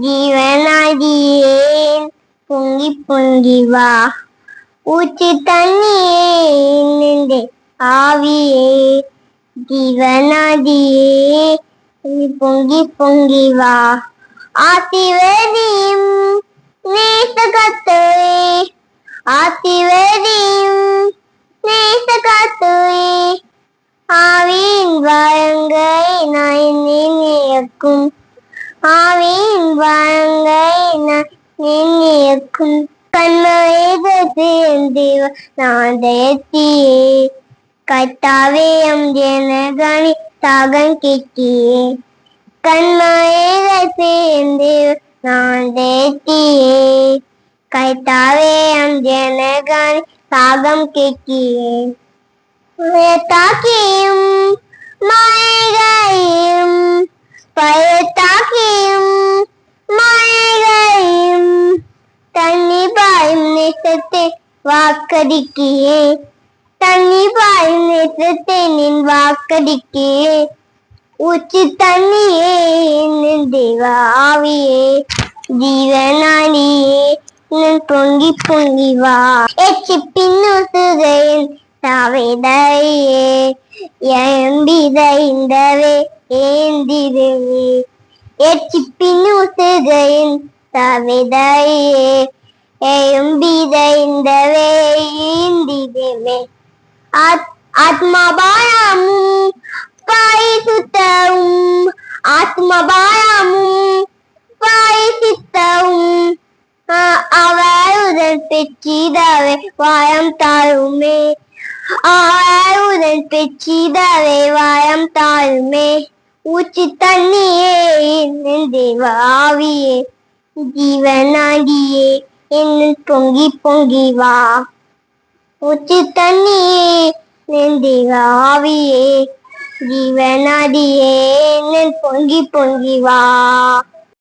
ஜீவனாடியேன் பொங்கி பொங்கி வா. ஊற்று தண்ணியே ஆவியே ஜீவனாடியே பொங்கி பொங்கி வா. ஆசிர்வதியும் நேசகர்த்தரே, ஆசிர்வதியும் நேசகர்த்தரே. ஆவியின் வரங்களை நான் நினைக்கும், ஆவியின் வரங்களை நான் நினைக்கும். கண்மேக நாதயத்தியே கர்த்தாவே எம் ஜனகணி தாகம் கேட்டியே. கண்மேக நாதயத்தியே கர்த்தாவே எம் ஜனகணி தாகம் கேட்டியே. பயத்தாக்கியும் மழைகளையும், பயத்தாக்கியும் மழைகளையும் தண்ணி பாயும் நேசத்தை வாக்கடிக்கியே. தண்ணி பாயும் நேசத்தை நின் வாக்கடிக்கியே. ஊற்று தண்ணியே என் தேவ ஆவியே ஜீவனாடியே பொங்கி பொங்கி வா. எச்சி பின்னுசுகையின் தாவிதையே எம்பிதைந்தவே ஏந்திருவே. எச்சி பின்னுசுகையின் தாவிதையே எம்பிதைந்தவே ஏந்திருவே. ஆத்மபாரமும் பரிசுத்தமும், ஆத்மபாரமும் பரிசுத்தமும் அவருடன் பெற்றிடவே வாயம் தாருமே. அவருடன் பெற்றிடவே வாயம் தாருமே. ஊற்று தண்ணியே என் தேவ ஆவியே ஜீவனாடியே என்னுள் பொங்கி பொங்கி வா. ஊற்று தண்ணியே என் தேவ ஆவியே ஜீவனாடியே என்னுள் பொங்கி பொங்கி வா.